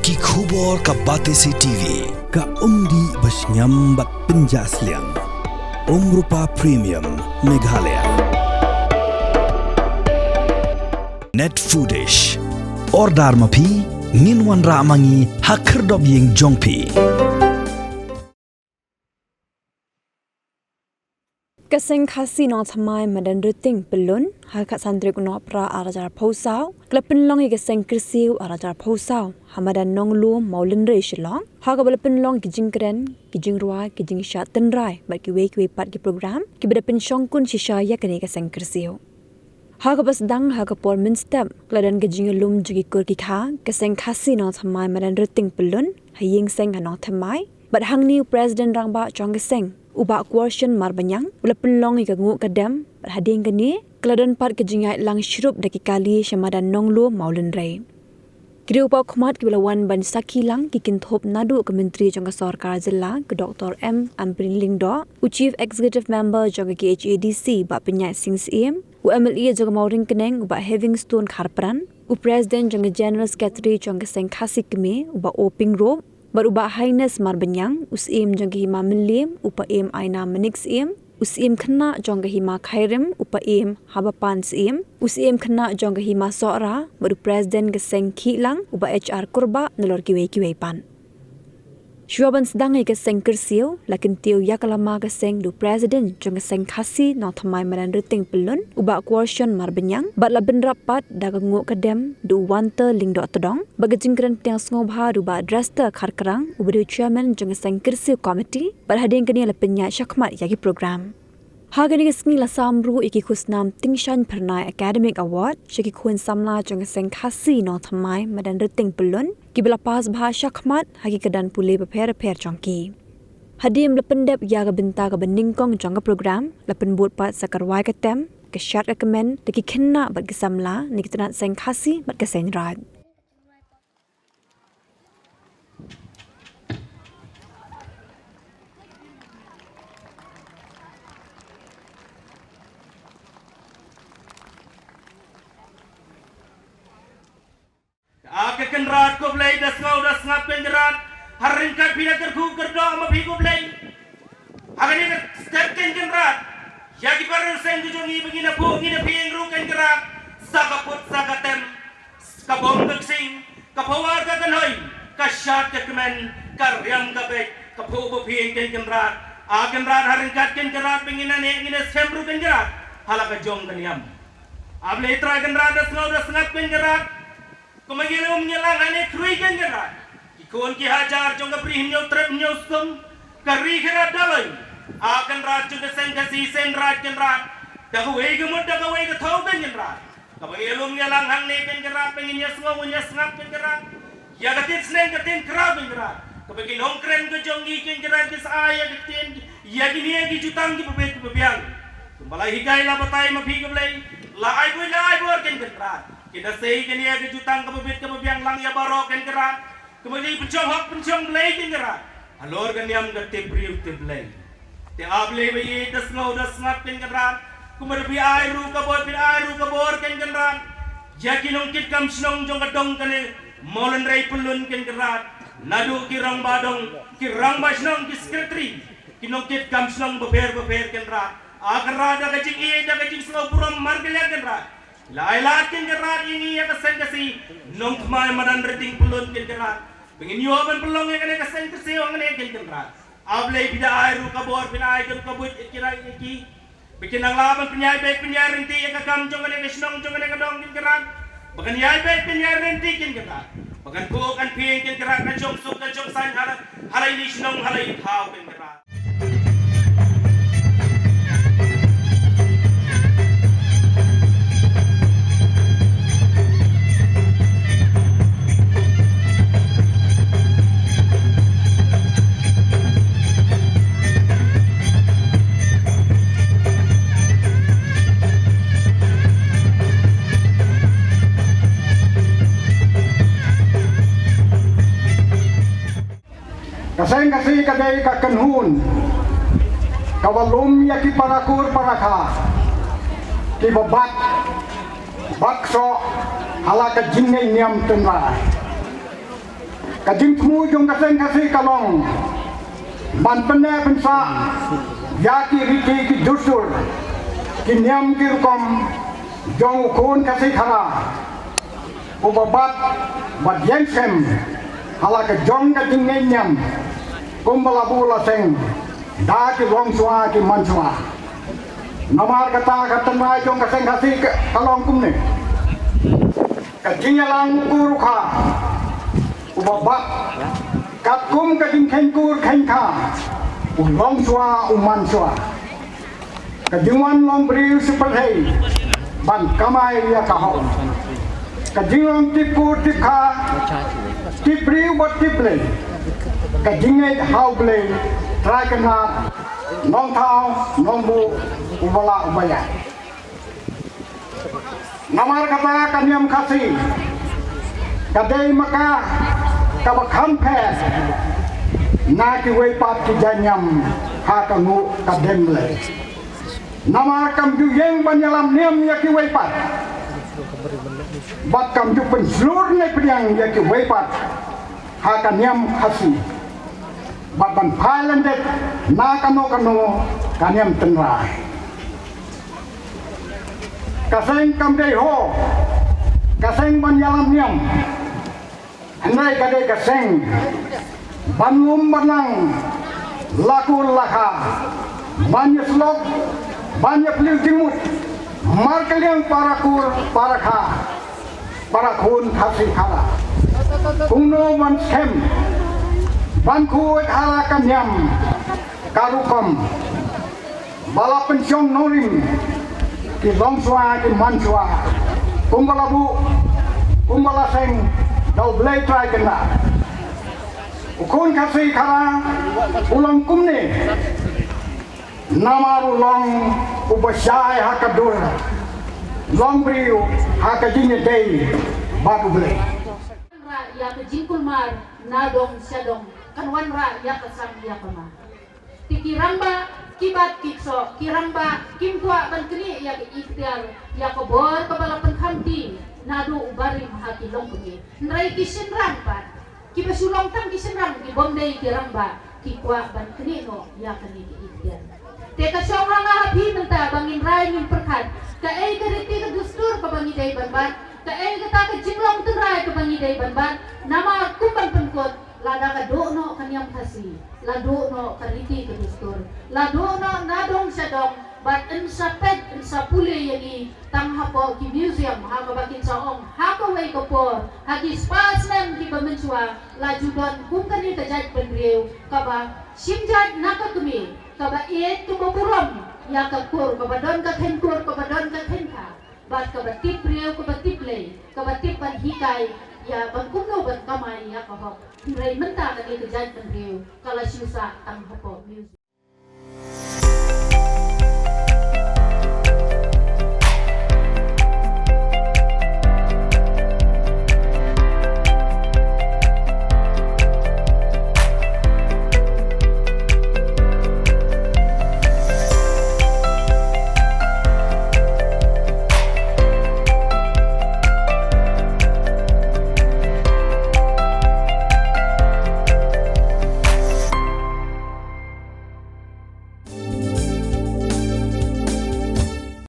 Ki khubor ka Batesi TV. Ka umdi basnyambat penjaslian. Rupa Premium Meghalaya. Net Foodish. Ordar mapi minwan ramangi hakerdob ying jongpi. Kaseng khasi no thamai madan ruting pelun hakat sandrik no pra arajar phosau klepen long kaseng krisiu arajar phosau hamadan nong lu maulin re shilong hagabal pen long kijing kren kijing ruwa kijing sha tenrai bat ki we pat ki program ki beda pen shongkun shisha ya kane kaseng krisiu hagabas dang hagapor min step kladan kijing lum jugi kur ki kha kaseng khasi no thamai madan ruting pelun haying seng no thamai bat hang new president rangba chong kaseng Uba question marbanyang ula penlong ika ngu kadam hading kini keladan pat kejingai lang syrup daki kali syamadan nonglu maulun rai kiri upa khmat ki belawan ban saki lang kikin thop nadu ke menteri jangka sarkar zilla ke Dr. M. Amprin Lingdo u chief executive member jangka KHADC ba penyai sing CM u MLE jangka mauring keneng uba Havingstone Kharpran u president jangka general secretary jangka seng khasik keme uba oping rob Baruba Highness Marbanyang, Usim Jangahima Milim, Upa Im Aina Manix Im, Usim Khana Jangahima Khairim, Upa Im Habapan Sim, Usim Khana Jangahima Sora, Baru President Geseng Kilang, Uba HR Kurba, Nalor Kiwe Pan. Syuaban sedang keseng kersiu, lakin tiu yakalama keseng du President jang keseng khasi no thamai madan ruting pelun, uba question marbanyang, bat laben rapat daga nguk kadem du wanta lingdo atodong, bagajingkran tiang ngobha du ba drasta kharkarang, uba du chairman jang keseng kersiu committee, bat hading kini lapenya syakmat yagi program. Hagani kesngi la samru iki khusnam Tingshan Pernai Academic Award, syaki khun samla jang keseng khasi no thamai madan ruting pelun, Kibla pas bahasa khmat hagi kedan pule beper jongki. Hadim lependep yaga benta ka beningkong jongka program lepen buat pat sakarwai ketem ke syat recommend deki kena bat kesamla ni ketenat seng khasi bat keseng rad. Ake kenrat ko blay das ngap kenrat harin ka pila kerku kerdo ama bhi ko blay agani ka step kenrat yagi parun sen jongi begina po ngina pieng ru kenrat sakaput sakatem ka bom sing ka phawar ka kanoi ka shat ka kemen ka riam ka be ka pho pieng kenrat a kenrat harin ka kenrat begina ne ngina semru kenrat halaka jong kaniam able itra kenrat das ngap kenrat Kumagilom niya lang ane kruigan gerak. Ikon ki hajar jong kapri hinyo trep hinyo skum kari gerak dalay. Akan rat jong kaseng kasi sen rat gerak. Dagaway gamot dagaway gatawgan gerak. Kumagilom niya lang hang neken gerak pengin niya sngap gerak. Yagatin sneng gatin krab gerak. Kumagilom kren ko jong ikin gerak kis aya gatin yagini agi jutang ki pabet pabiang. Kumbalay higay la batay mabigablay. La ay boy ken gerak. Kita say kini ada jutang kemudian lang ya barok kan gerak kemudian pencong belai kan gerak alor kan yang gete briu te belai te able bayi das ngat kan gerak kemudian bi airu kabor kan gerak yakin ongkit kam snong jong kadong kan molen rai pelun kan gerak nadu kirang basnong ki sekretari kinongkit kam snong beber kan gerak akan rada kacing slow puram margelya kan gerak Lailat kin gerak ini ya keseng kasi nong kemai madan reting pelun kin gerak bengin yuaban pelong yang kena keseng kasi orang kena kin gerak ablay bida airu kabor bina airu kabut kira iki bikin ang laban penyai baik penyai renti ya kakam jong kena kesnong jong kena kadong kin gerak bagan yai baik penyai renti kin gerak bagan ko kan pieng kin gerak kan jong suk kan jong san halai ni snong halai thau kin gerak Kaseng kasi kadai kakenhun kawalum yaki parakur paraka ki babat bakso halaka jinne niam tenrai Kajing temu jong kaseng kasih kalong ban pene pensa yaki riti ki dusur kinyam ki rukom jong ukun kasih khara ubabat bat yensem hala ke jong kajing ngenyam kumbala bula seng da ki wong sua ki mansua namar kata rai jong kaseng kasih kalong kumne kajing lang kurukha ubabat katkum kajing kengkur kengka ulong sua uman sua kajingwan long beriu seperti ban kamai ya kahau kajing long tipkur tipka tipriu buat tiple kajingai hau ble try kena nong tau nong bu ubala ubaya namar kata kanyam kasih kadai maka kabakhan pes na ki wei pat ki janyam ha ka ngu kadem le nama kam ju yeng banyalam niam ya ki wei pat bat kam ju pen slur ne priang ya ki wei pat ha ka niam khasi bat ban phailan det na kano ka niam tenrai kaseng kam dei ho kaseng banyalam niam Andai kadai kaseng banum banang laku laka banyak slok banyak liu timut markaliang parakur parakha parakun khasi khara kuno man skem banku hala kanyam karukom bala pensiong norim ki longswa ki manswa kumbalabu kumbala seng dau blai try kena ukun kasih khara ulang kumne namaru long ubasyai hakadur long briu hakajine dei babu blai ya ke jingkul mar nadong syadong kanwan ra ya kesam ya kama tikiramba kibat kikso kiramba kimkwa bankni ya ke ikhtiar ya ko bor kabalapan khamti nadu ubari mahati long kugi nrai kisenrang pat ki basulong tam kisenrang ki bomdei kiramba ki kwa ban kini no ya kani ki ikhtiar te ka songa habi menta bangin rai min perkat ka ei ka riti ka dustur ka bangi dei banban ka ei ka ta ka jinglong tenrai ka bangi dei banban nama kumban penkot lada ka do no kanyam khasi la do no ka riti ka dustur la do no nadong syadong bat insapet insapule yagi tang hapo ki museum ha bakin saong ha ko wei ko por ha ki spasmen ki bamenchua la judon kumkani ka jaj penriu ka ba simjat nakatumi ka ba et tu bopurom ya ka kur ka ba don ka thenkur ka ba don ka thenka bat ka ba tipriu ka ba tiplei ka ba tipan hikai ya ban kumno ban kamai ya ka ho rei menta ka ni ka jaj penriu kala syusa tang hapo museum